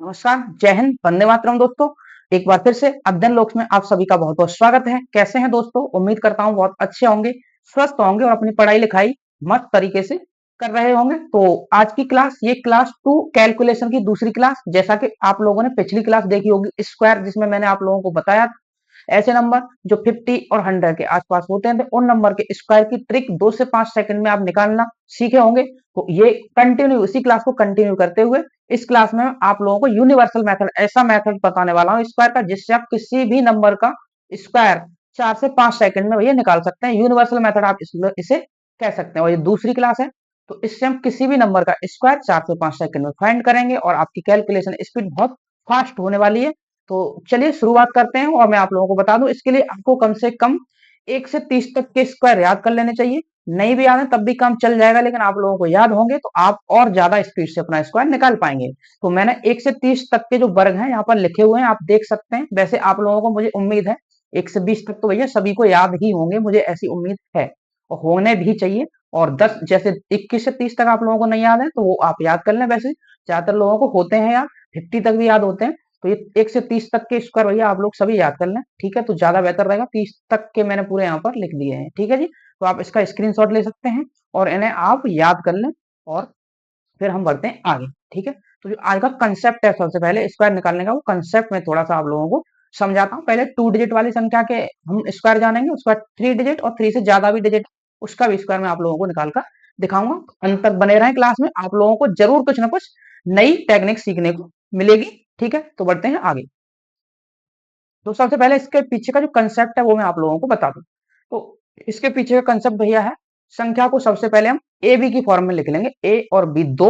नमस्कार, जय हिंद, वंदे मातरम दोस्तों। एक बार फिर से अध्ययन लोक में आप सभी का बहुत-बहुत स्वागत है। कैसे हैं दोस्तों? उम्मीद करता हूँ बहुत अच्छे होंगे, स्वस्थ होंगे और अपनी पढ़ाई-लिखाई मस्त तरीके से कर रहे होंगे। तो आज की क्लास ये क्लास 2 कैलकुलेशन की दूसरी क्लास, जैसा कि आप लोगों ने पिछली क्लास देखी होगी स्क्वायर, जिसमें मैंने आप लोगों को बताया ऐसे नंबर जो 50 और 100 के आसपास होते हैं, तो उन नंबर के स्क्वायर की ट्रिक 2 से 5 सेकंड में आप निकालना सीखे होंगे। तो ये कंटिन्यू इसी क्लास को कंटिन्यू करते हुए इस क्लास में आप लोगों को यूनिवर्सल मेथड, ऐसा मेथड बताने वाला हूँ स्क्वायर का, जिससे आप किसी भी नंबर का स्क्वायर 4 से 5 सेकंड में भैया निकाल सकते हैं। यूनिवर्सल मेथड आप इसे कह सकते हैं। और ये दूसरी क्लास है, तो इससे हम किसी भी नंबर का स्क्वायर 4 से 5 सेकंड में फाइंड करेंगे और आपकी कैलकुलेशन स्पीड बहुत फास्ट होने वाली है। तो चलिए शुरुआत करते हैं। और मैं आप लोगों को बता दूं, इसके लिए आपको कम से कम 1 से 30 तक के स्क्वायर याद कर लेने चाहिए। नहीं भी याद है तब भी काम चल जाएगा, लेकिन आप लोगों को याद होंगे तो आप और ज्यादा स्पीड से अपना स्क्वायर निकाल पाएंगे। तो मैंने 1 से 30 तक के जो वर्ग हैं यहाँ पर लिखे हुए हैं, आप देख सकते हैं। वैसे आप लोगों को मुझे उम्मीद है 1 से 20 तक तो भैया सभी को याद ही होंगे, मुझे ऐसी उम्मीद है और होने भी चाहिए। और 10 जैसे 21 से 30 तक आप लोगों को नहीं याद है तो वो आप याद कर लें। वैसे ज्यादातर लोगों को होते हैं याद, 50 तक भी याद होते हैं। तो ये 1 से 30 तक के स्क्वायर भैया आप लोग सभी याद कर लें, ठीक है? तो ज्यादा बेहतर रहेगा। 30 तक के मैंने पूरे यहाँ पर लिख दिए हैं, ठीक है जी। तो आप इसका स्क्रीनशॉट ले सकते हैं और इन्हें आप याद कर लें और फिर हम बढ़ते हैं आगे, ठीक है? तो जो आज का कंसेप्ट है, सबसे पहले स्क्वायर निकालने का, वो कंसेप्ट में थोड़ा सा आप लोगों को समझाता हूँ। पहले 2 डिजिट वाली संख्या के हम स्क्वायर जानेंगे, उसके बाद 3 डिजिट और 3 से ज्यादा भी डिजिट, उसका भी स्क्वायर मैं आप लोगों को निकाल कर दिखाऊंगा। अंत तक बने रहें क्लास में, आप लोगों को जरूर कुछ ना कुछ नई टेक्निक सीखने को मिलेगी, ठीक है? तो बढ़ते हैं आगे। तो सबसे पहले इसके पीछे का जो कंसेप्ट है वो मैं आप लोगों को बता दूं। तो इसके पीछे का कंसेप्ट भैया है, संख्या को सबसे पहले हम ए बी की फॉर्म में लिख लेंगे। ए और बी, दो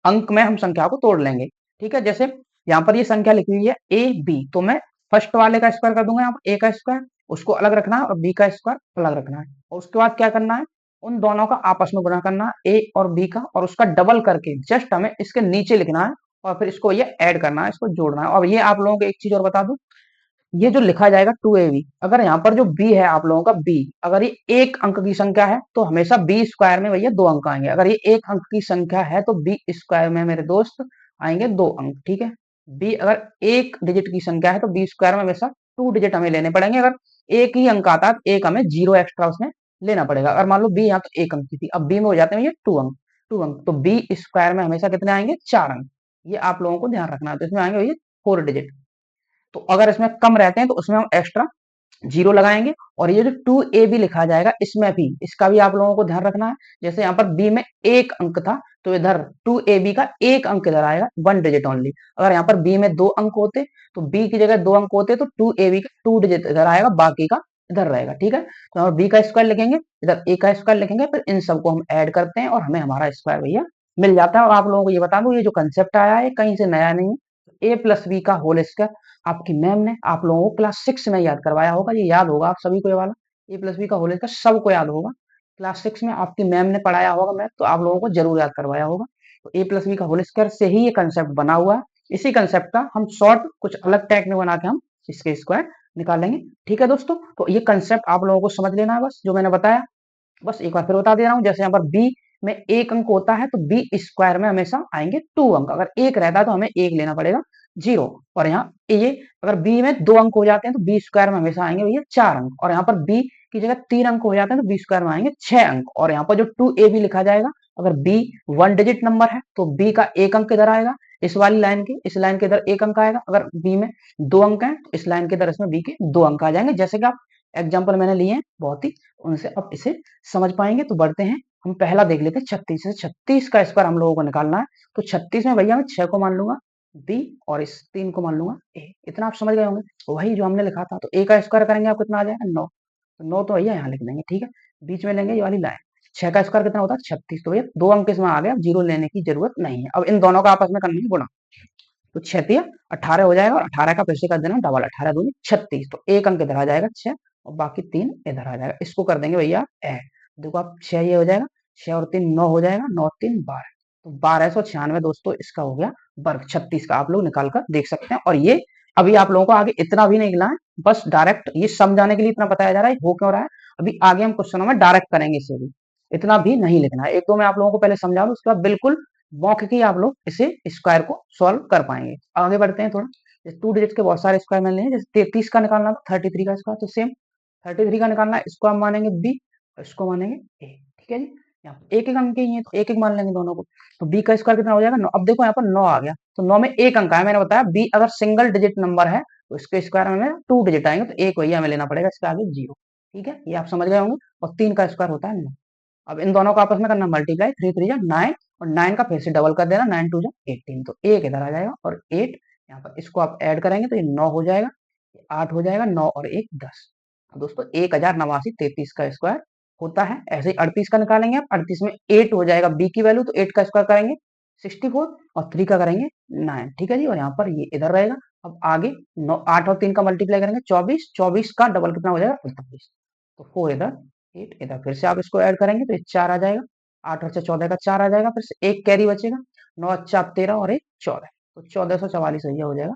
अंक में हम संख्या को तोड़ लेंगे, ठीक है? जैसे यहाँ पर ये संख्या लिखी हुई है ए बी, तो मैं फर्स्ट वाले का स्क्वायर कर दूंगा। यहाँ पर ए का स्क्वायर उसको अलग रखना है और बी का स्क्वायर अलग रखना है। और उसके बाद क्या करना है, उन दोनों का आपस में गुणा करना है, ए और बी का, और उसका डबल करके जस्ट हमें इसके नीचे लिखना है और फिर इसको ये ऐड करना है, इसको जोड़ना है। और ये आप लोगों को एक चीज और बता दूं, ये जो लिखा जाएगा 2ab, अगर यहाँ पर जो b है आप लोगों का b, अगर ये एक अंक की संख्या है तो हमेशा b स्क्वायर में भैया 2 अंक आएंगे। अगर ये एक अंक की संख्या है तो b स्क्वायर में मेरे दोस्त आएंगे 2 अंक, ठीक है? b अगर एक डिजिट की संख्या है तो b स्क्वायर में हमेशा 2 डिजिट हमें लेने पड़ेंगे। अगर एक ही अंक आता है तो एक हमें जीरो एक्स्ट्रा उसमें लेना पड़ेगा। अगर मान लो b यहाँ तो एक अंक की थी, अब b में हो जाते हैं ये 2 अंक, 2 अंक, तो b स्क्वायर में हमेशा कितने आएंगे, 4 अंक। ये आप लोगों को ध्यान रखना है। तो इसमें आएंगे भैया 4 डिजिट। तो अगर इसमें कम रहते हैं तो उसमें हम एक्स्ट्रा जीरो लगाएंगे। और ये जो 2ab लिखा जाएगा इसमें भी, इसका भी आप लोगों को ध्यान रखना है। जैसे यहाँ पर b में एक अंक था तो इधर 2ab का एक अंक इधर आएगा, 1 डिजिट ओनली। अगर यहाँ पर b में 2 अंक होते तो b की जगह 2 अंक होते तो 2ab का 2 डिजिट इधर आएगा, बाकी का इधर रहेगा, ठीक है? तो यहाँ b का स्क्वायर लिखेंगे, इधर a का स्क्वायर लिखेंगे, फिर इन सबको हम ऐड करते हैं और हमें हमारा स्क्वायर भैया मिल जाता है। और आप लोगों को ये बता दूं, ये जो कंसेप्ट आया है कहीं से नया नहीं है। a प्लस बी का होल स्क्वायर आपकी मैम ने आप लोगों को क्लास 6 में याद करवाया होगा, ये याद होगा आप सभी को। ये वाला ए प्लस बी का होल स्क्वायर सबको याद होगा, क्लास 6 में आपकी मैम ने पढ़ाया होगा मैथ, तो आप लोगों को जरूर याद करवाया होगा। तो ए प्लस बी का होल स्क्वायर से ही ये कंसेप्ट बना हुआ है। इसी कंसेप्ट का हम शॉर्ट कुछ अलग टेक्निक बना के हम इसके स्क्वायर निकालेंगे, ठीक है दोस्तों? तो ये कंसेप्ट आप लोगों को समझ लेना है, बस जो मैंने बताया। बस एक बार फिर बता दे रहा हूँ, जैसे यहाँ पर बी में एक अंक होता है तो बी स्क्वायर में हमेशा आएंगे 2 अंक। अगर एक रहता है तो हमें एक लेना पड़ेगा, जीरो। और यहाँ ये अगर बी में 2 अंक हो जाते हैं तो बी स्क्वायर में हमेशा आएंगे भैया 4 अंक। और यहाँ पर बी की जगह 3 अंक हो जाते हैं तो बी स्क्वायर में आएंगे 6 अंक। और यहाँ पर जो 2ab लिखा जाएगा, अगर बी 1 डिजिट नंबर है तो बी का एक अंक इधर आएगा, इस वाली लाइन के, इस लाइन के इधर एक अंक आएगा। अगर बी में 2 अंक है तो इस लाइन के इधर इसमें बी के 2 अंक आ जाएंगे। जैसे कि आप एग्जाम्पल मैंने लिए हैं बहुत ही, उनसे आप इसे समझ पाएंगे। तो बढ़ते हैं, हम पहला देख लेते हैं 36 से। 36 का स्क्वायर हम लोगों को निकालना है। तो 36 में भैया मैं 6 को मान लूंगा बी और इस 3 को मान लूंगा ए। इतना आप समझ गए होंगे, वही जो हमने लिखा था। तो ए का स्क्वायर करेंगे आप कितना आ जाएगा, 9। तो 9 तो भैया यहाँ लिख देंगे, ठीक है? बीच में लेंगे ये वाली लाइन। 6 का स्क्वायर कितना होता है, 36। तो भैया 2 अंक इसमें आ गए, अब जीरो लेने की जरूरत नहीं है। अब इन दोनों का आपस में करना है गुणा, तो 6 18 हो जाएगा और 18 का फिर से कर देना डबल, 18 दूनी 36। तो एक अंक इधर आ जाएगा 6 और बाकी 3 इधर आ जाएगा। इसको कर देंगे भैया ऐड। देखो आप 6 ये हो जाएगा, 6 और 3 9 हो जाएगा, 9 3 12। तो 1296 दोस्तों इसका हो गया वर्ग। 36 का आप लोग निकाल कर देख सकते हैं। और ये अभी आप लोगों को आगे इतना भी नहीं लिखना है, बस डायरेक्ट ये समझाने के लिए इतना बताया जा रहा है, हो क्यों रहा है। अभी आगे हम क्वेश्चनों में डायरेक्ट करेंगे इसे भी, इतना भी नहीं लिखना है। एक दो मैं आप लोगों को पहले समझा दूं, उसके बाद बिल्कुल मौखिक ही आप लोग इसे स्क्वायर को सॉल्व कर पाएंगे। आगे बढ़ते हैं थोड़ा। जैसे 2 डिजिट के बहुत सारे स्क्वायर मिल रहे हैं, जैसे 33 का निकालना था, 33 का स्क्वायर, तो सेम 33 का निकालना है, इसको हम मानेंगे बी और इसको मानेंगे ए। ठीक है जी। यहाँ पे एक एक अंक ही है तो एक एक मान लेंगे दोनों को। तो बी का स्क्वायर कितना हो जाएगा 9। अब देखो यहाँ पर 9 आ गया, तो 9 में एक अंक है, मैंने बताया बी अगर सिंगल डिजिट नंबर है तो इसके स्क्वायर में 2 डिजिट आएंगे, तो एक वही हमें लेना पड़ेगा, इसके आगे 0। ठीक है, ये आप समझ गए होंगे। और 3 का स्क्वायर होता है 9। अब इन दोनों को आपस में करना मल्टीप्लाई, 3 3 जा 9 और 9 का फिर से डबल कर देना, 9 2 जा 18, तो एक इधर आ जाएगा और 8 यहाँ पर। इसको आप ऐड करेंगे तो ये 9 हो जाएगा, 8 हो जाएगा, 9 और 1 10। तो दोस्तों 1089 33 का स्क्वायर होता है। ऐसे ही 38 का निकालेंगे आप, 38 में 8 हो जाएगा बी की वैल्यू, तो 8 का स्क्वायर करेंगे 64 और 3 का करेंगे 9। ठीक है जी, और यहाँ पर ये इधर रहेगा। अब आगे 9 8 और 3 का मल्टीप्लाई करेंगे 24, 24 का डबल कितना हो जाएगा 48, तो 4 इधर 8 इधर, फिर से आप इसको ऐड करेंगे तो ये 4 आ जाएगा, 8 और 6 14 का 4 आ जाएगा, फिर से एक कैरी बचेगा, 9 अच्छा 13 और 1 14, तो 1444 भैया हो जाएगा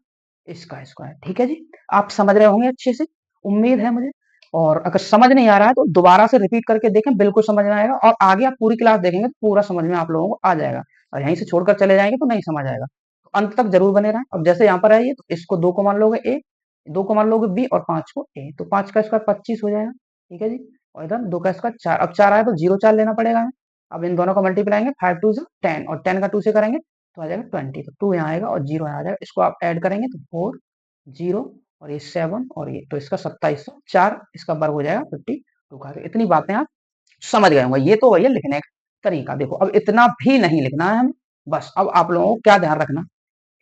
इसका स्क्वायर। ठीक है जी, आप समझ रहे होंगे अच्छे से, उम्मीद है मुझे। और अगर समझ नहीं आ रहा है तो दोबारा से रिपीट करके देखें, बिल्कुल समझ में आएगा, और आगे आप पूरी क्लास देखेंगे तो पूरा समझ में आप लोगों को आ जाएगा। और यहीं से छोड़कर चले जाएंगे तो नहीं समझ आएगा, तो अंत तक जरूर बने रहें। अब जैसे यहाँ पर है ये, तो इसको 2 को मान लोगे ए, 2 को मान लोगे बी और 5 को ए, तो 5 का स्क्वायर 25 हो जाएगा। ठीक है जी, और इधर 2 का स्क्वायर 4, अब 4 आया तो 0 4 लेना पड़ेगा हमें। अब इन दोनों को मल्टीप्लाएंगे, 5 2 10 और 10 का 2 से करेंगे तो आ जाएगा 20, तो 2 यहाँ आएगा और 0 यहाँ आ जाएगा। इसको आप ऐड करेंगे तो 4 0 और ये 7 और ये, तो इसका 2700, 4 इसका वर्ग हो जाएगा 52 का। इतनी बातें आप समझ गए होंगे। ये तो भैया लिखने का तरीका। देखो अब इतना भी नहीं लिखना है हमें, बस अब आप लोगों को क्या ध्यान रखना,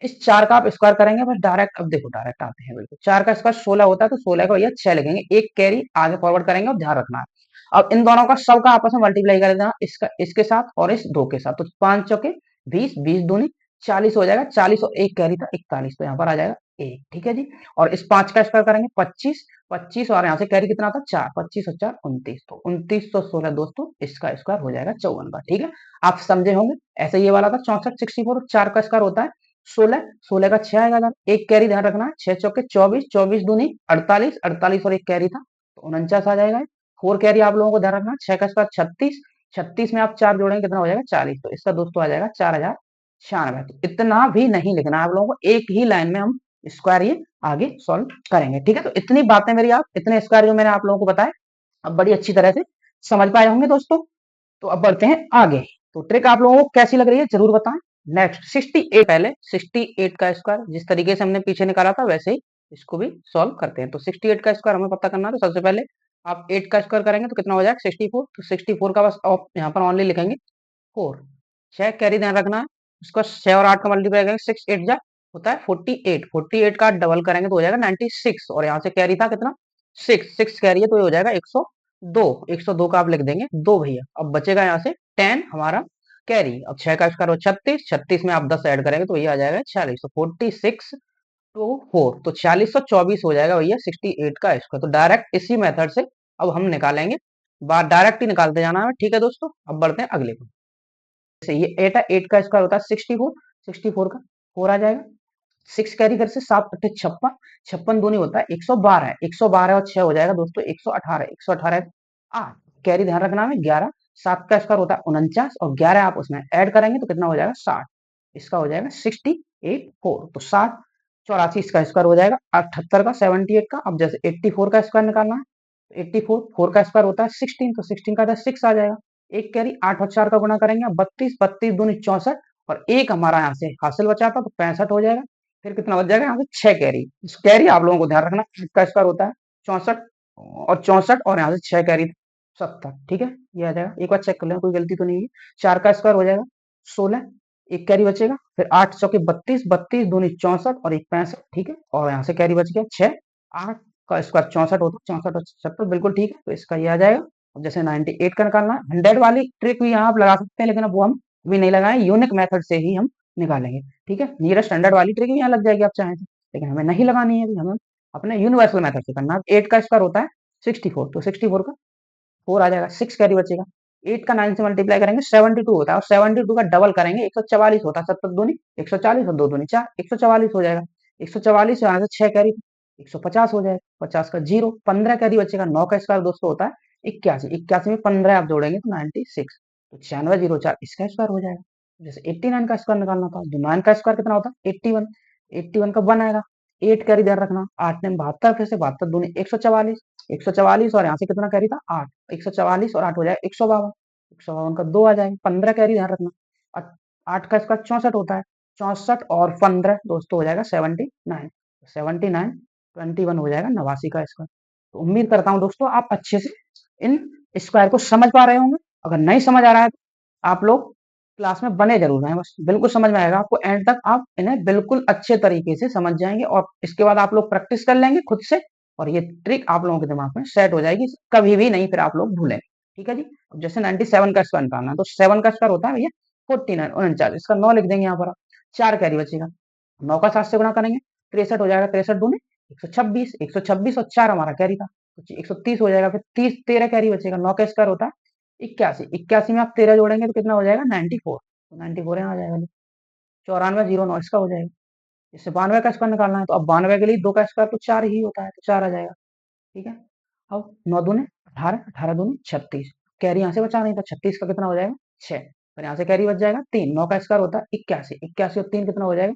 इस 4 का आप स्क्वायर करेंगे बस डायरेक्ट। अब देखो डायरेक्ट आते हैं, बिल्कुल 4 का स्क्वायर 16 होता है, तो 16 का भैया 6 लिखेंगे, एक कैरी आगे फॉरवर्ड करेंगे और ध्यान रखना है। अब इन दोनों का सबका आपस में मल्टीप्लाई कर देना, इसका इसके साथ और इस 2 के साथ, तो 5 चौके 20, 20 दूनी 40 हो जाएगा, 40 और एक कैरी था 41, तो यहाँ पर आ जाएगा 1। ठीक है जी, और इस 5 का स्क्वायर करेंगे 25, 25 और यहाँ से कैरी कितना था 4, 25 और 4 29, तो 2916 दोस्तों इसका स्क्वायर हो जाएगा 54 का। ठीक है, आप समझे होंगे। ऐसे ये वाला था 64 64, 4 का स्क्वायर होता है 16, 16 का 6 आएगा, एक कैरी ध्यान रखना है, 6 चौके 24, 24 दूनी 48, 48 और एक कैरी था तो 49 आ जाएगा। 4 कैरी आप लोगों को ध्यान रखना है, 6 का स्क्वायर 36, 36 में आप 4 जोड़ेंगे कितना हो जाएगा 40, तो इसका दोस्तों आ जाएगा 4096। तो इतना भी नहीं लिखना है आप लोगों को, एक ही लाइन में हम स्क्वायर ये आगे सॉल्व करेंगे। ठीक है, तो इतनी बातें मेरी, आप इतने स्क्वायर जो मैंने आप लोगों को बताए अब बड़ी अच्छी तरह से समझ पाए होंगे दोस्तों। तो अब बढ़ते हैं आगे। तो ट्रिक आप लोगों को कैसी लग रही है जरूर बताएं। नेक्स्ट 68, पहले 68 का स्क्वायर जिस तरीके से हमने पीछे निकाला था वैसे ही इसको भी सॉल्व करते हैं। तो 68 का स्क्वायर हमें पता करना है, तो सबसे पहले आप 8 का स्क्वायर करेंगे तो कितना हो जाएगा 64, तो 64 का बस आप यहाँ पर ओनली लिखेंगे 4, 6 कैरी ध्यान रखना है, उसका 6 और 8 का मल्टीप्लाई करेंगे 6 8 जा होता है 48, 48 का डबल करेंगे तो हो जाएगा 96, और यहाँ से कैरी था कितना 6, 6 कैरी है तो ये हो जाएगा 102, 102 का आप लिख देंगे 2 भैया। अब बचेगा यहाँ से 10 हमारा कैरी। अब 6 का स्क्वायर हो 36, 36 में आप 10 ऐड करेंगे तो ये आ जाएगा 46, तो 46 टू 4, तो 4624 हो जाएगा भैया 68 का स्क्वायर। तो डायरेक्ट इसी मेथड से अब हम निकालेंगे, बात डायरेक्ट ही निकालते जाना है। ठीक है दोस्तों, अब बढ़ते हैं अगले को। जैसे ये 8 है, 8 का स्क्वायर होता है 64, 64 का 4 आ जाएगा, 6 कैरी फिर से 7 अट्ठे 56, 56 दूनी होता है 112, 112 और 6 हो जाएगा दोस्तों 118, 118 8 कैरी ध्यान रखना है 11, 7 का स्क्वायर होता है 49 और 11 आप उसमें ऐड करेंगे तो कितना हो जाएगा 60, इसका हो जाएगा 68 4, तो 60 84 इसका स्क्वायर हो जाएगा 78 का 78 का। अब जैसे 84 का स्क्वायर निकालना है, 84 4 का स्क्वायर होता है 16, तो 16 का 6 आ जाएगा, एक कैरी 8 और 4 का गुणा करेंगे 32, 32 दूनी 64 और एक हमारा यहाँ से हासिल बचा था तो 65 हो जाएगा। फिर कितना बच जाएगा यहाँ से 6 कैरी, इस कैरी आप लोगों को ध्यान रखना, इसका स्क्वायर होता है 64 और 64 और यहाँ से 6 कैरी 70। ठीक है, ये आ जाएगा, एक बार चेक कर लें कोई गलती तो नहीं है। 4 का स्क्वायर हो जाएगा 16, एक कैरी बचेगा, फिर 8 चौके 32, 32 दूनी 64 और एक 65। ठीक है, और यहाँ से कैरी बच गया 6, 8 का स्क्वायर 64 होता है, 64 और 76 बिल्कुल ठीक है, तो इसका ये आ जाएगा। अब जैसे 98 का निकालना है, 100 वाली ट्रिक भी यहाँ आप लगा सकते हैं, लेकिन अब वो हम भी नहीं लगाए, यूनिक मेथड से ही हम निकालेंगे। ठीक है, नियरेस्ट स्टैंडर्ड वाली ट्रिक भी यहाँ लग जाएगी आप चाहें तो, लेकिन हमें नहीं लगानी है, हमें अपने यूनिवर्सल मेथड से करना है। 8 का स्क्वायर होता है 64, तो 64 का 4 आ जाएगा, 6 कैरी बचेगा, 8 का 9 से मल्टीप्लाई करेंगे 72 होता है, और 72 का डबल करेंगे 144 होता है, 7 दूनी 140 और 2 दूनी 4, 144 हो जाएगा, 144 यहाँ से 6 कैरी 150 हो जाएगा, 50 का 0, 15 कैरी बचेगा, 9 का स्क्वायर दोस्तों होता है 81, 81 में 15 आप जोड़ेंगे तो 96, तो 9604 इसका स्क्वायर हो जाएगा। जैसे 89 का स्क्वायर निकालना था, तो 9 का स्क्वायर कितना होता है 81, 81 का 1 आएगा, 8 कैरी ध्यान रखना, 8 ने 72, फिर से 72 दूनी 144, 144 और यहाँ से कितना कैरी था 8, 144 और 8 हो जाएगा 152, 152 का 2 आ जाएगा, 15 कैरी ध्यान रखना। 8 का स्क्वायर 64 होता है, 64 और 15 दोस्तों हो जाएगा 79, 79 21 हो जाएगा 89 का स्क्वायर। तो उम्मीद करता हूँ दोस्तों आप अच्छे से इन स्क्वायर को समझ पा रहे होंगे। अगर नहीं समझ आ रहा है तो आप लोग क्लास में बने जरूर हैं, बस बिल्कुल समझ में आएगा आपको, एंड तक आप इन्हें बिल्कुल अच्छे तरीके से समझ जाएंगे और इसके बाद आप लोग प्रैक्टिस कर लेंगे खुद से और ये ट्रिक आप लोगों के दिमाग में सेट हो जाएगी, कभी भी नहीं फिर आप लोग भूलेंगे। ठीक है जी। अब जैसे 97 का स्क्वायर निकालना है, तो 7 का स्क्वायर होता है भैया 49, 49, इसका 9 लिख देंगे यहाँ पर आप, 4 कैरी बचेगा, 9 का 7 से गुणा करेंगे 63 हो जाएगा, 63 दूनी 126, 126 और 4 हमारा कैरी था, तो 130 हो जाएगा, फिर 30 13 कैरी बचेगा, 9 का स्क्वायर होता है 81, 81 में आप 13 जोड़ेंगे तो कितना हो जाएगा 94, तो 94 यहाँ आ जाएगा, 94 जीरो 9 इसका हो जाएगा। इससे 92 का स्क्वायर निकालना है, तो अब 92 के लिए 2 का स्क्वायर तो 4 ही होता है, तो 4 आ जाएगा। ठीक है। अब 9 दूने 18, 18 दूनी 36, कैरी यहाँ से बचा नहीं था, 36 का कितना हो जाएगा 6, फिर यहाँ से कैरी बच जाएगा 3, 9 का स्क्वायर होता है 81, 81 और 3 कितना हो जाएगा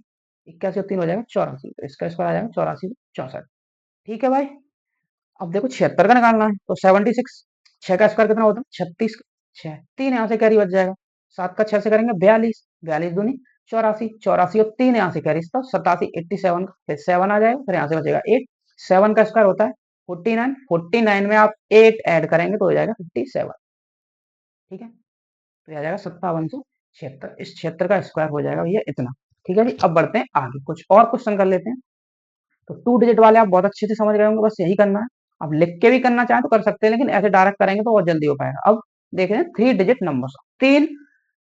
81 और 3 हो जाएगा 84, तो इसका स्क्वायर आ जाएगा 84 64। ठीक है भाई। अब देखो 76 का निकालना है, तो 76, 6 का स्क्वायर कितना होता है 36, 6, 3 यहाँ से कैरी बच जाएगा, 7 का 6 से करेंगे 42, 42 दूनी 84, 84 और 3 यहाँ से कैरी, तो 87, 87 का फिर 7 आ जाएगा, फिर यहाँ से बचेगा 8, 7 का स्क्वायर होता है 49, 49 में आप 8 ऐड करेंगे तो हो जाएगा 57। ठीक है। तो आ जाएगा 5776, इस 76 का स्क्वायर हो जाएगा भैया इतना। ठीक है जी। अब बढ़ते हैं आगे, कुछ और क्वेश्चन कर लेते हैं। तो 2 डिजिट वाले आप बहुत अच्छे से समझ गए होंगे, बस यही करना है। आप लिख के भी करना चाहें तो कर सकते हैं, लेकिन ऐसे डायरेक्ट करेंगे तो बहुत जल्दी हो पाएगा। अब देख रहे हैं 3 डिजिट नंबर्स, 3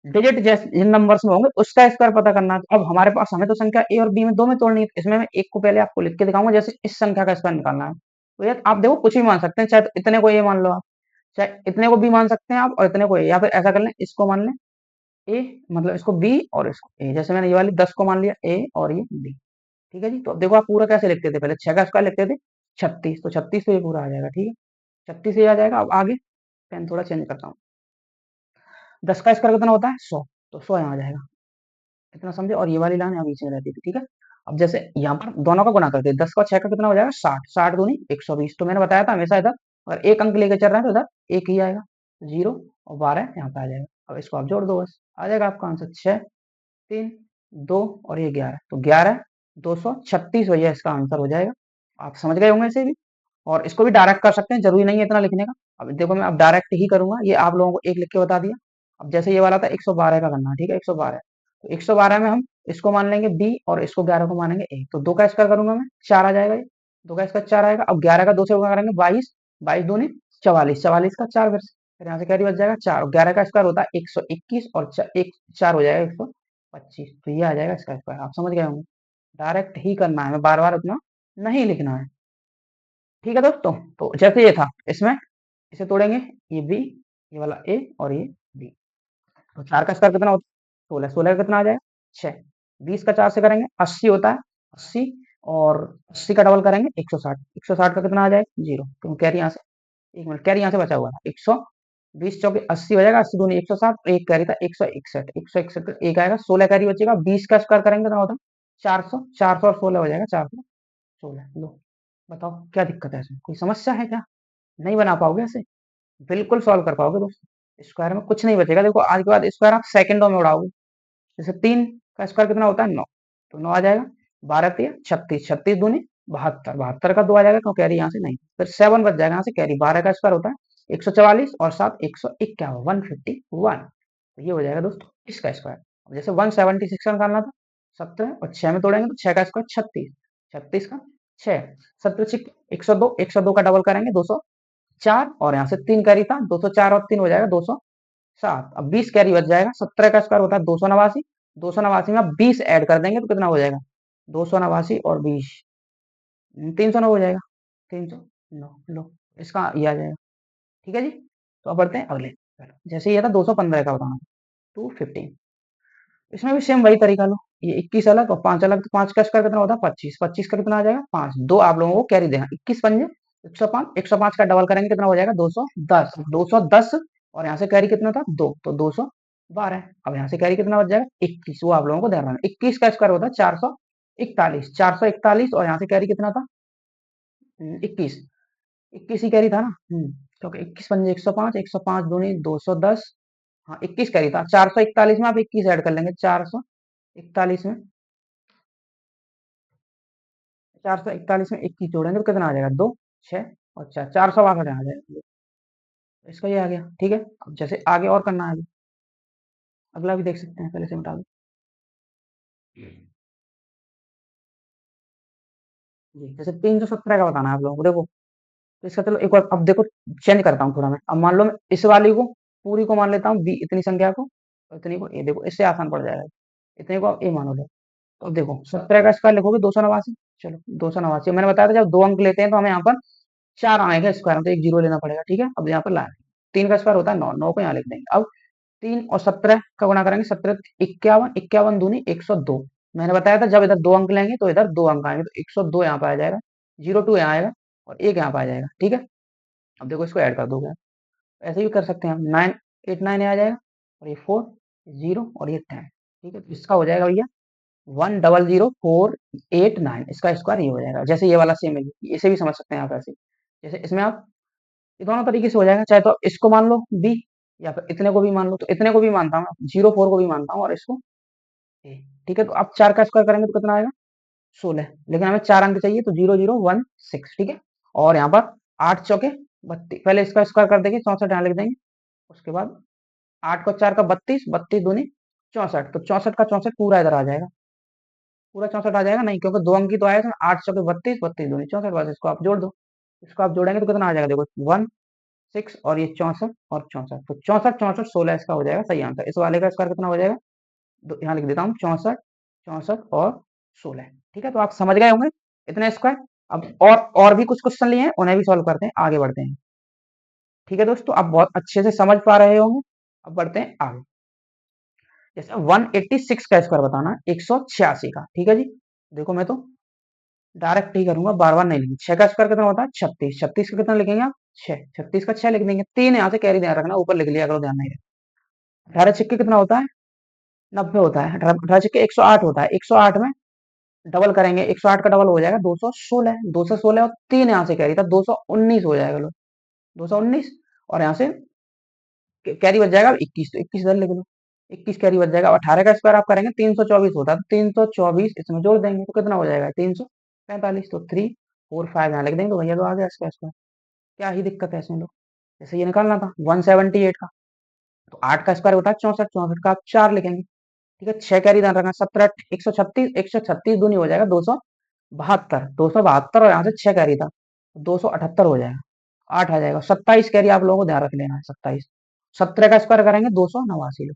डिजिट जैसे जिन नंबर्स में होंगे उसका स्क्वायर पता करना है। अब हमारे पास हमें तो संख्या ए और बी में 2 में तोड़नी है, इसमें मैं एक को पहले आपको लिख के दिखाऊंगा, जैसे इस संख्या का स्क्वायर निकालना है। तो यार आप देखो कुछ भी मान सकते हैं, चाहे तो इतने को ए मान लो आप, चाहे इतने को बी मान सकते हैं आप और इतने को ए, या फिर ऐसा कर लें इसको मान लें ए, मतलब इसको बी और इसको ए, जैसे मैंने ये वाली 10 को मान लिया ए और ये बी। ठीक है जी। तो अब देखो आप पूरा कैसे लिखते थे, पहले 6 का स्क्वायर लिखते थे 36, तो 36 तो ये पूरा आ जाएगा। ठीक है, 36 ये आ जाएगा। अब आगे पेन थोड़ा चेंज करता हूँ, 10 का स्क्वायर कितना होता है 100, तो 100 यहाँ आ जाएगा, इतना समझे, और ये वाली लाइन यहाँ बीच में रहती थी। ठीक है। अब जैसे यहाँ पर दोनों का गुणा करते हैं, 10 का 6 का कितना हो जाएगा 60, 60 दूनी 120, तो मैंने बताया था हमेशा इधर अगर एक अंक लेके चल रहे हैं तो इधर एक ही आएगा, 0 और 12 यहाँ पे आ जाएगा। अब इसको आप जोड़ दो, बस आ जाएगा आपका आंसर 6 3 2 और ये 11, तो 11 236 भैया इसका आंसर हो जाएगा। आप समझ गए होंगे इसे भी, और इसको भी डायरेक्ट कर सकते हैं, जरूरी नहीं है इतना लिखने का। अब देखो मैं अब डायरेक्ट ही करूंगा, ये आप लोगों को एक लिख के बता दिया। अब जैसे ये वाला था 112 का करना है, ठीक है 112, तो 112 में हम इसको मान लेंगे बी और इसको 11 को मानेंगे ए, तो 2 का स्क्वायर करूंगा मैं 4 आ जाएगा, ये 2 का स्क्वायर 4 आएगा। अब 11 का 2 से गुणा करेंगे 22, 22 दूनी 44, 44 का 4, फिर यहाँ से कैरी बच जाएगा 4, और 11 का स्क्वायर होता है 121 और 4 हो जाएगा 125, तो ये आ जाएगा इसका स्क्वायर। आप समझ गए होंगे, डायरेक्ट ही करना है, मैं बार बार उतना नहीं लिखना है। ठीक है दोस्तों, तो जैसे ये था इसमें इसे तोड़ेंगे, ये बी, ये वाला ए और ये बी, तो 4 का स्क्वायर कितना होता है 16, 16 का कितना आ जाएगा 6, 20 का 4 से करेंगे 80 होता है 80, और 80 का डबल करेंगे 160, 160 का कितना आ जाएगा 0, क्यों कैरी यहाँ से, एक मिनट कैरी यहाँ से बचा हुआ था 120 चौके 80 हो जाएगा, 80 दूनी 160, एक कैरी था 161, 161 का एक आएगा, 16 कैरी बचेगा, 20 का स्क्वायर करेंगे कितना होता है 400, 400 और 16 हो जाएगा 416। लो बताओ क्या दिक्कत है इसमें, कोई समस्या है क्या, नहीं बना पाओगे ऐसे, बिल्कुल सॉल्व कर पाओगे दोस्तों, स्क्वायर में कुछ नहीं बचेगा। देखो आज के बाद स्क्वायर आप सेकंडों में उड़ाओगे। जैसे 3 का स्क्वायर कितना होता है 9, तो 9 आ जाएगा, 12 3 36, 36 दूनी 72, 72 का 2 आ जाएगा, क्यों कैरी यहाँ से नहीं, फिर 7 बच जाएगा यहाँ से कैरी, 12 का स्क्वायर होता है 144 और 7 151, 151, तो ये हो जाएगा दोस्तों इसका स्क्वायर। अब जैसे 176 का निकालना था, 17 और 6 में तोड़ेंगे तो 6 का स्क्वायर 36, 36 का 6, 17 102, 102 का डबल करेंगे 204, और यहाँ से 3 कैरी था 204 और 3 हो जाएगा 207। अब 20 कैरी बच जाएगा, 17 का स्क्वायर होता है 289, 289 में आप 20 ऐड कर देंगे तो कितना हो जाएगा 289 और 20 309 हो जाएगा, 309 लो, इसका ये आ जाएगा। ठीक है जी। तो अब बढ़ते हैं अगले, जैसे ये था 215 का बताना, 215, इसमें भी सेम वही तरीका लो, ये 21 अलग और 5 अलग, तो 5 का स्क्वायर कितना होता है 25, 25 का कितना आ जाएगा 5, 2 आप लोगों को कैरी देना, 21 पंजे 105, 105 का डबल करेंगे कितना हो जाएगा 210, 210, और यहाँ से कैरी कितना था 2, तो 200 12। अब यहाँ से कैरी कितना बच जाएगा 21, वो आप लोगों को ध्यान रखना। 21 का स्क्वायर होता है 441, 441 और यहाँ से कैरी कितना था 21, 21 ही कैरी था ना। क्योंकि 21 पंजे 105, 105 दूनी 210। हाँ 21 कैरी था, 441 में आप 21 ऐड कर लेंगे, 441 में 441 में 21 जोड़ेंगे तो कितना आ जाएगा 2 6 और 4 462 आ जाएगा। इसका ये आ गया। ठीक है, अब जैसे आगे और करना है, अगला भी देख सकते हैं, पहले से मिटा दो। जी, जैसे 317 का बताना है आप लोगों को। देखो तो इसका चलो एक बार अब देखो, चेंज करता हूँ थोड़ा मैं। अब मान लो मैं इस वाली को पूरी को मान लेता हूँ बी, इतनी संख्या को, और इतनी को ए। देखो इससे आसान पड़ जाएगा, इतने को आप ए मान लो। तो अब देखो 17 का स्क्वायर लिखोगे 289। चलो 289 मैंने बताया था जब 2 अंक लेते हैं तो हमें यहाँ पर 4 आएगा स्क्वायर में, तो एक जीरो लेना पड़ेगा। ठीक है, अब यहाँ पर लाए 3 का स्क्वायर होता है 9, 9 को यहाँ लिख देंगे। अब 3 और 17 का गुणा करेंगे, 17 51, 51 दूनी 102। मैंने बताया था जब इधर 2 अंक लेंगे तो इधर 2 अंक आएंगे, तो 102 यहाँ पे आ जाएगा, 02 यहाँ आएगा और 1 यहाँ पे आ जाएगा। ठीक है, अब देखो इसको ऐड कर दोगे आप, ऐसे भी कर सकते हैं हम। 989 आ जाएगा और ये 4 0 और ये 10। ठीक है, तो इसका हो जाएगा भैया 100489, इसका स्क्वायर ये हो जाएगा। जैसे ये वाला सेम है, इसे भी समझ सकते हैं आप ऐसे। जैसे इसमें आप ये दोनों तरीके से हो जाएगा, चाहे तो इसको मान लो बी या फिर इतने को भी मान लो। तो इतने को भी मानता हूँ, 04 को भी मानता हूँ और इसको ए। ठीक है, तो आप 4 का स्क्वायर करेंगे तो कितना आएगा 16, लेकिन हमें 4 अंक चाहिए तो 0016। ठीक है, और यहाँ पर 8 चौके 32, पहले इसका स्क्वायर कर देंगे 64 यहाँ लिख देंगे। उसके बाद 8 को 4 का 32, 32 दूनी 64, तो 64 का 64 पूरा इधर आ जाएगा, पूरा 64 आ जाएगा नहीं, क्योंकि 2 अंक ही तो आया था। 8 चौके 32, 32 दूनी 64, बस इसको आप जोड़ दो। इसको आप जोड़ेंगे तो कितना आ जाएगा, देखो 16 और ये 64 और 64, तो 64 64 16 इसका हो जाएगा सही आंसर। इस वाले का स्क्वायर कितना हो जाएगा, यहाँ लिख देता हूँ 64 64 और 16। ठीक है, तो आप समझ गए होंगे इतने स्क्वायर। अब और भी कुछ क्वेश्चन लिए हैं, उन्हें भी सॉल्व करते हैं, आगे बढ़ते हैं। ठीक है दोस्तों, आप बहुत अच्छे से समझ पा रहे होंगे। अब बढ़ते हैं आगे। जैसे 186 का स्क्वायर बताना है 186 का। ठीक है जी, देखो मैं तो डायरेक्ट ही करूंगा, बार बार नहीं लिखेंगे। 6 का स्क्वायर कितना होता है 36, 36 का कितना लिखेंगे आप 6, 36 का 6 लिख देंगे। 3 यहाँ से कैरी ध्यान रखना, ऊपर लिख लिया करो, ध्यान नहीं रहे। 18 छिक्के कितना होता है 90 होता है। 18 छिक्के 108 होता है। 108 में डबल करेंगे, 108 का डबल हो जाएगा 216, 216 और 3 यहाँ से कैरी था 219 हो जाएगा लो, 219। और यहाँ से कैरी बच जाएगा 21, तो 21 इधर लिख लो, 21 कैरी बच जाएगा। 18 का स्क्वायर आप करेंगे 324 होता है, तो 324 इसमें जोड़ देंगे तो कितना हो जाएगा 345, तो 345 यहाँ लिख देंगे, तो भैया तो आ गया इसका स्क्वायर। क्या ही दिक्कत है इसमें, लोग जैसे ये निकालना था 178 का, तो 8 का स्क्वायर होता है 64, 64 का आप 4 लिखेंगे। ठीक है, 6 कैरी ध्यान रखना, 17 136, 136 दूनी हो जाएगा 272, 272 और यहाँ से 6 कैरी था 278 हो जाएगा, 8 आ जाएगा। 27 कैरी आप लोगों को ध्यान रख लेना है, 27। 17 का स्क्वायर करेंगे 289,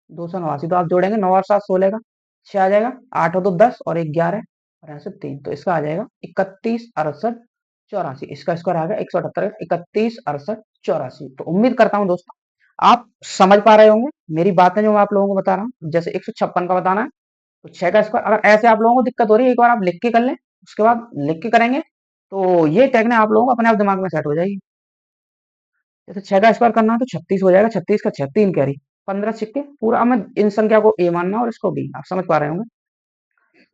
289 तो आप जोड़ेंगे 9 और 7 16 का 6 आ जाएगा, 8 हो तो 10 और 1 11 और यहाँ से 3, तो इसका आ जाएगा 31 68 84। इसका स्क्वायर आ गया 178, 31 68 84। तो उम्मीद करता हूँ दोस्तों आप समझ पा रहे होंगे मेरी बातें जो मैं आप लोगों को बता रहा हूँ। जैसे 156 का बताना है तो 6 का स्क्वायर, अगर ऐसे आप लोगों को दिक्कत हो रही है एक बार आप लिख के कर लें, उसके बाद लिख के करेंगे तो ये टेक्निक आप लोगों को अपने आप दिमाग में सेट हो जाएगी। जैसे 6 का स्क्वायर करना है तो 36 हो जाएगा, 36 का 6 3 कैरी 15 सिक्के पूरा। हमें इन संख्या को ए मानना और इसको बी, आप समझ पा रहे होंगे।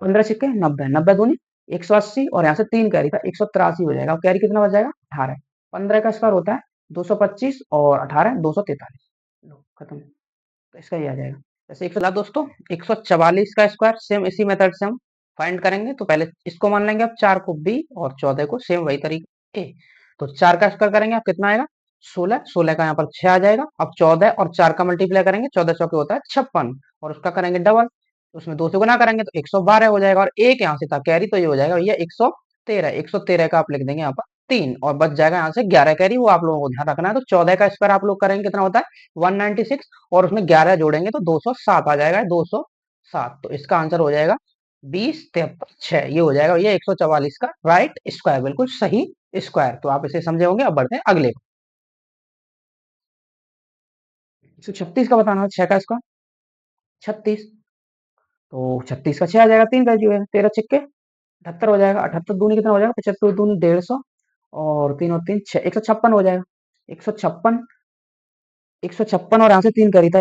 15 सिक्के 90, 90 दूनी 180 और यहाँ से 3 कैरी था 183 हो जाएगा। अब कैरी कितना बच जाएगा 18। 15 का स्क्वायर होता है 225 और 18 243, लो खत्म। तो इसका ये आ जाएगा। जैसे 100 दोस्तों 144 का स्क्वायर सेम इसी मेथड से हम फाइंड करेंगे। तो पहले इसको मान लेंगे अब 4 को बी और 14 को सेम वही तरीके ए। तो 4 का स्क्वायर करेंगे आप कितना आएगा 16, 16 का यहाँ पर 6 आ जाएगा। अब 14 और 4 का मल्टीप्लाई करेंगे, 14 चौके होता है 56 और उसका करेंगे डबल, तो उसमें 2 से गुना करेंगे तो 112 हो जाएगा। और एक यहाँ से था कैरी तो ये हो जाएगा भैया 113, 113 का आप लिख देंगे यहाँ पर 3 और बच जाएगा यहाँ से 11 कैरी, वो आप लोगों को ध्यान रखना है। तो 14 का स्क्वायर आप लोग करेंगे कितना होता है 196 और उसमें 11 जोड़ेंगे तो 207 आ जाएगा, 207। तो इसका आंसर हो जाएगा 20 73 6, ये हो जाएगा ये 144 का राइट स्क्वायर, बिल्कुल सही स्क्वायर। तो आप इसे समझे होंगे। अब बढ़ते हैं अगले। 136 का बताना है 6 का स्क्वायर 36, तो 36 का 6 आ जाएगा, 3 का जो है 13 छिक्के 78 हो जाएगा। 78 दूनी कितना हो जाएगा 75 दूनी 150 और 3 और 3 6, 156 हो जाएगा। 156, 156 और यहाँ से 3 करी था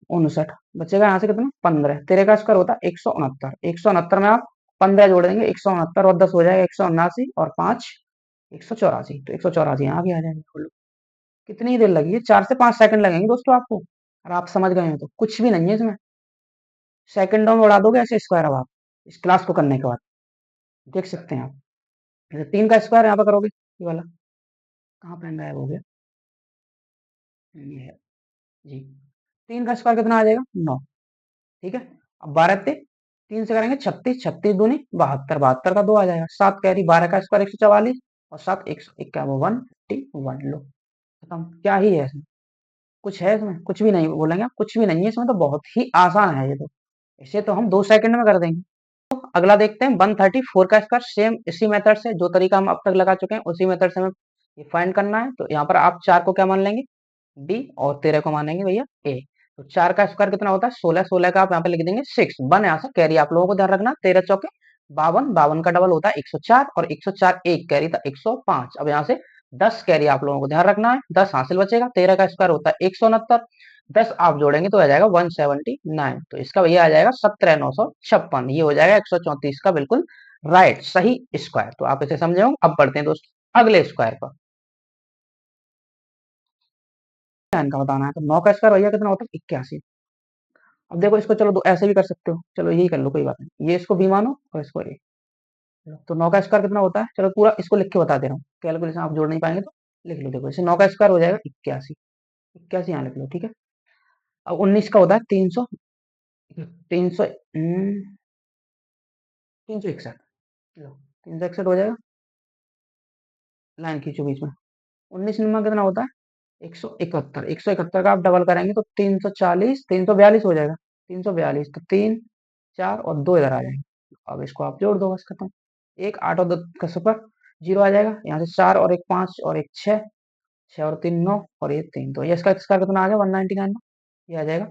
59 बचेगा यहाँ से कितना 15। 13 का स्क्वायर होता है 169। 169 में आप 15 जोड़ देंगे 169 और 10 हो जाएगा 179 और 5 184। तो 184 यहाँ भी आ जाएगा। बोलो कितनी देर लगी है, 4 से 5 सेकंड लगेंगे दोस्तों आपको। और आप समझ गए हो तो कुछ भी नहीं है इसमें, सेकंडों में उड़ा दोगे ऐसे स्क्वायर। अब आप इस क्लास को करने के बाद देख सकते हैं आप, जैसे 3 का स्क्वायर यहाँ पर करोगे, ये वाला कहाँ पे गायब हो गया, ये है जी। 3 का स्क्वायर कितना आ जाएगा 9। ठीक है, अब 12 ते 3 से करेंगे 36, 36 दूनी 72, 72 का 2 आ जाएगा। 7 कैरी 12 का स्क्वायर 144 और 7 151 1 लो खत्म। क्या ही है इसमें, कुछ है इसमें, कुछ भी नहीं बोलेंगे आप, कुछ भी नहीं है इसमें, तो बहुत ही आसान है ये तो। इसे तो हम 2 सेकंड में कर देंगे। अगला देखते हैं 134 का स्क्वायर। सेम इसी मेथड से जो तरीका हम अब तक लगा चुके हैं उसी मेथड से हमें ये फाइंड करना है। तो यहाँ पर आप 4 को क्या मान लेंगे डी और 13 को मानेंगे भैया ए। तो 4 का स्क्वायर कितना होता है 16, 16 का आप यहाँ पे लिख देंगे 6। 1 यहाँ से कैरी आप लोगों को ध्यान रखना, 13 चौके 52, 52 का डबल होता है 104 और 104 एक कैरी था 105। अब यहाँ से 10 कैरी आप लोगों को ध्यान रखना है, 10 हासिल बचेगा। 13 का स्क्वायर होता है 169, 10 आप जोड़ेंगे तो आ जाएगा 179। तो इसका भैया आ जाएगा 17,956। ये हो जाएगा 134 का बिल्कुल राइट सही स्क्वायर। तो आप इसे समझे होंगे। अब बढ़ते हैं दोस्तों अगले स्क्वायर पर, इनका बताना है। तो 9 का स्क्वायर भैया कितना होता है 81। अब देखो इसको चलो ऐसे भी कर सकते हो, चलो यही कर लो कोई बात नहीं, ये इसको बी मानो और इसको ए। तो 9 का स्क्वायर कितना होता है, चलो पूरा इसको लिख के बता दे रहा हूँ, कैलकुलेशन आप जोड़ नहीं पाएंगे तो लिख लो। देखो इसे 9 का स्क्वायर हो जाएगा 81। 81 यहाँ लिख लो ठीक है। अब 19 का होता है 300, 300 361। लो 361 हो जाएगा, लाइन खींचो बीच में। 19 नंबर कितना होता है 171। 171 का आप डबल करेंगे तो 340, 342 हो जाएगा। 342 तो 3 4 और 2 इधर आ जाएंगे। अब इसको आप जोड़ दो बस खत्म। 1 8 और 2 का सुपर 0 आ जाएगा। यहाँ से 4 और 1 5 और 1 6, 6 और 3 9 और ये 3। तो ये इसका स्क्वायर कितना आ जाएगा 199। ये आ जाएगा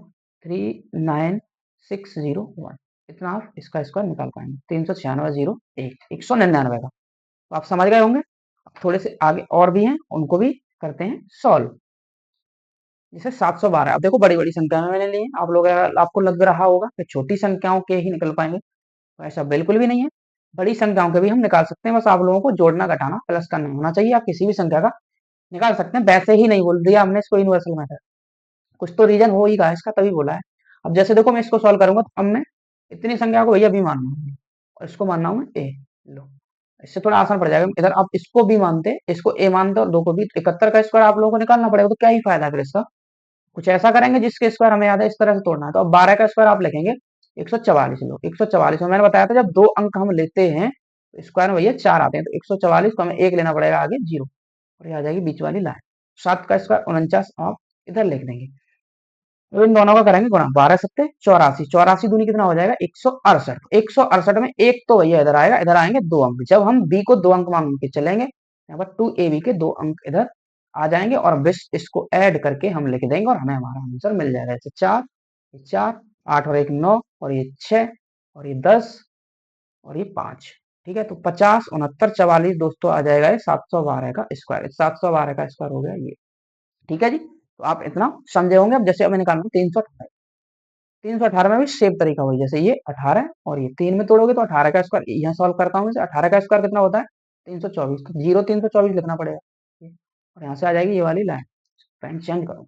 39601। इतना आप इसका स्क्वायर निकाल पाएंगे 396 0 1 199 का। तो आप समझ गए होंगे। अब थोड़े से आगे और भी हैं, उनको भी करते हैं सॉल्व। जैसे 712, अब देखो बड़ी बड़ी संख्या में मैंने ली है। आप लोग आपको लग रहा होगा कि छोटी संख्याओं के ही निकल पाएंगे, तो ऐसा बिल्कुल भी नहीं है। बड़ी संख्याओं के भी हम निकाल सकते हैं, बस आप लोगों को जोड़ना घटाना प्लस करना होना चाहिए। आप किसी भी संख्या का निकाल सकते हैं, वैसे ही नहीं बोल दिया हमने इसको यूनिवर्सल मेथड, कुछ तो रीजन हो ही रहा है इसका, तभी बोला है। अब जैसे देखो मैं इसको सॉल्व करूंगा तो अब मैं इतनी संख्या को भैया बी मानना हूँ और इसको मानना हूँ मैं ए। लो इससे थोड़ा आसान पड़ जाएगा। इधर आप इसको बी मानते, इसको ए मानते और दो को बी, 71 का स्क्वायर आप लोगों को निकालना पड़ेगा। तो क्या ही फायदा है फिर इसका। कुछ ऐसा करेंगे जिसके स्क्वायर हमें याद है इस तरह से तोड़ना है। तो अब 12 का स्क्वायर आप लिखेंगे 144। लो 144 में मैंने बताया था जब 2 अंक हम लेते हैं तो स्क्वायर में भैया 4 आते हैं। तो 144 को हमें 1 लेना पड़ेगा आगे 0 और ये आ जाएगी बीच वाली लाइन। 7 का स्क्वायर 49 आप इधर लिख देंगे। तो इन दोनों का करेंगे गुणा, 12 सत्ते 84, 84 दूनी कितना हो जाएगा 168। 168 में एक तो भैया इधर आएगा, इधर आएंगे 2 अंक। जब हम बी को 2 अंक मान के चलेंगे, यहाँ पर 2ab के 2 अंक इधर आ जाएंगे और बस इसको ऐड करके हम लिख देंगे और हमें हमारा आंसर मिल जाएगा। जैसे 4 ये 4 8 और 1 9 और ये 6 और ये 10 और ये 5। ठीक है, तो 50 69 44 दोस्तों आ जाएगा ये 712 का स्क्वायर। 712 का स्क्वायर हो गया ये। ठीक है जी, तो आप इतना समझे होंगे। अब जैसे अब मैंने निकालना 318, 318 में भी सेम तरीका वही, जैसे ये 18 और ये 3 में तोड़ोगे तो 18 का स्क्वायर यहाँ सॉल्व करता हूँ। 18 का स्क्वायर कितना होता है 324। तो 0 324 लिखना पड़ेगा और यहाँ से आ जाएगी ये वाली लाइन। पेन चेंज करो,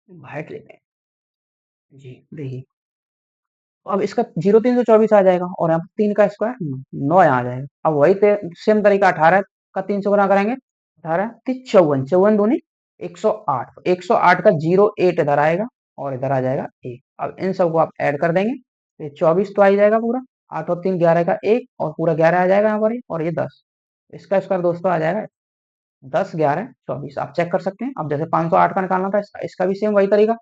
वाइट लेते हैं जी। देखिए अब इसका 0 324 आ जाएगा और यहाँ पर 3 का स्क्वायर 9 यहाँ आ जाएगा। अब वही सेम तरीका 18 का 3 से गुना करेंगे, 18 3 54, 54 दूनी 108, 108 का 0 8 इधर आएगा और इधर आ जाएगा 1। अब इन सबको आप ऐड कर देंगे तो ये 24 तो आ ही जाएगा पूरा। 8 और 3 11 का 1 और पूरा 11 आ जाएगा यहाँ पर और ये 10। इसका स्क्वायर दोस्तों आ जाएगा 10 11 24। आप चेक कर सकते हैं। अब जैसे 508 का निकालना था इसका भी सेम वही तरीका।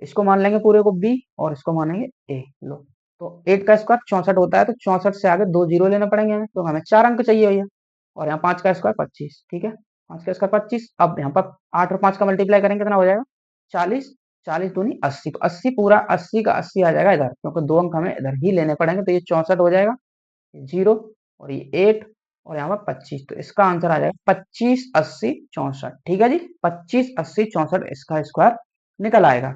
इसको मान लेंगे पूरे को बी और इसको मानेंगे ए। लो तो 8 का स्क्वायर 64 होता है, तो 64 से आगे 2 जीरो लेने पड़ेंगे हमें, तो हमें 4 अंक चाहिए भैया। और यहाँ 5 का स्क्वायर 25। ठीक है, 5 का स्क्वायर 25। अब यहाँ पर 8 और 5 का मल्टीप्लाई करेंगे कितना हो जाएगा 40, 40 दूनी 80। तो 80 पूरा 80 का 80 आ जाएगा इधर, क्योंकि 2 अंक हमें इधर ही लेने पड़ेंगे। तो ये 64 हो जाएगा, 0 और ये 8 और यहाँ पर 25। तो इसका आंसर आ जाएगा 25 80 64। ठीक है जी, 25 80 64 इसका स्क्वायर निकल आएगा।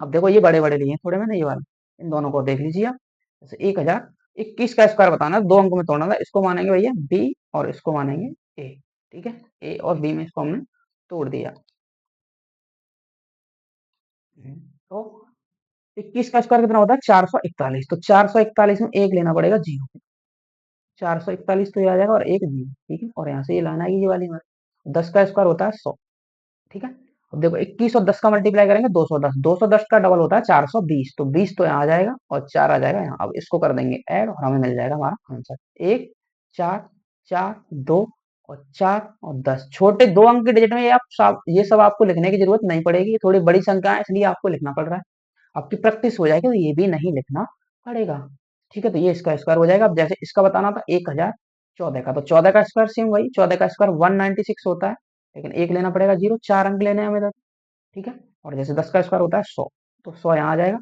अब देखो ये बड़े-बड़े लिए हैं थोड़े मैंने ये वाले, इन दोनों को देख लीजिए आप। जैसे 1021 का स्क्वायर बताना है, 2 अंकों में तोड़ना था, इसको मानेंगे भैया बी और इसको मानेंगे ए, ठीक है? ए और बी में इसको हमने तोड़ दिया। तो 21 का स्क्वायर कितना होता है? 441, तो 441 में 1 लेना पड़ेगा 0, 441 तो ये आ जाएगा और 1 0, ठीक है? और यहाँ से ये लाना है ये वाली हमारी, 10 का स्क्वायर होता है 100, ठीक है? अब देखो 21 और 10 का मल्टीप्लाई करेंगे 210, 210 का डबल होता है 420, तो 20 तो यहाँ आ जाएगा और 4 आ जाएगा यहाँ। अब इसको कर देंगे ऐड और हमें मिल जाएगा हमारा आंसर 1 4 4 2 और 4 और 10। छोटे 2 अंक के डिजिट में ये सब आपको लिखने की जरूरत नहीं पड़ेगी, ये थोड़ी बड़ी संख्या है इसलिए आपको लिखना पड़ रहा है। आपकी प्रैक्टिस हो जाएगी तो ये भी नहीं लिखना पड़ेगा, ठीक है? तो ये इसका स्क्वायर हो जाएगा। अब जैसे इसका बताना था 1014 का, तो 14 का स्क्वायर सेम वही, 14 का स्क्वायर 196 होता है, लेकिन एक लेना पड़ेगा 0, 4 अंक लेने हैं हमें इधर, ठीक है? और जैसे 10 का स्क्वायर होता है 100, तो 100 यहाँ आ जाएगा,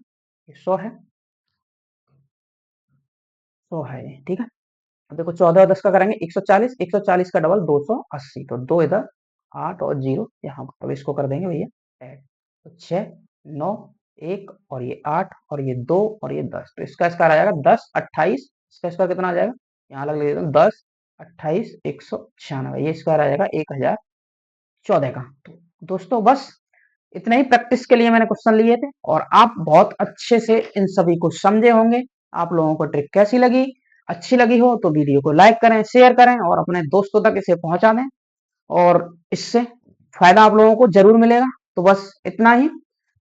ये 100 है, 100 है ये, ठीक है? अब देखो 14 और 10 का करेंगे 140, 140 का डबल 280, तो 2 इधर, 8 और 0 यहाँ पर। अब इसको कर देंगे भैया ऐड, तो 6 9 1 और ये 8 और ये 2 और ये 10, तो इसका स्क्वायर आ जाएगा 10 28, इसका स्क्वायर कितना आ जाएगा? यहाँ अलग ले लेते हैं, 10 28 196, ये स्क्वायर आ जाएगा 1014 का। तो दोस्तों बस इतना ही प्रैक्टिस के लिए मैंने क्वेश्चन लिए थे और आप बहुत अच्छे से इन सभी को समझे होंगे। आप लोगों को ट्रिक कैसी लगी? अच्छी लगी हो तो वीडियो को लाइक करें, शेयर करें और अपने दोस्तों तक इसे पहुंचा दें और इससे फायदा आप लोगों को जरूर मिलेगा। तो बस इतना ही।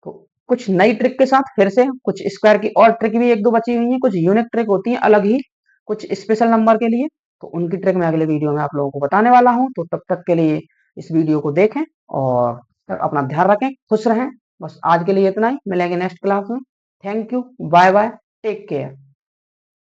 तो कुछ नई ट्रिक के साथ फिर से कुछ स्क्वायर की और ट्रिक भी एक दो बची हुई है, कुछ यूनिक ट्रिक होती है अलग ही, कुछ स्पेशल नंबर के लिए, तो उनकी ट्रिक मैं अगले वीडियो में आप लोगों को बताने वाला हूं। तो तब तक के लिए इस वीडियो को देखें और अपना ध्यान रखें, खुश रहें। बस आज के लिए इतना ही, मिलेंगे नेक्स्ट क्लास में। Thank you, bye bye, take care.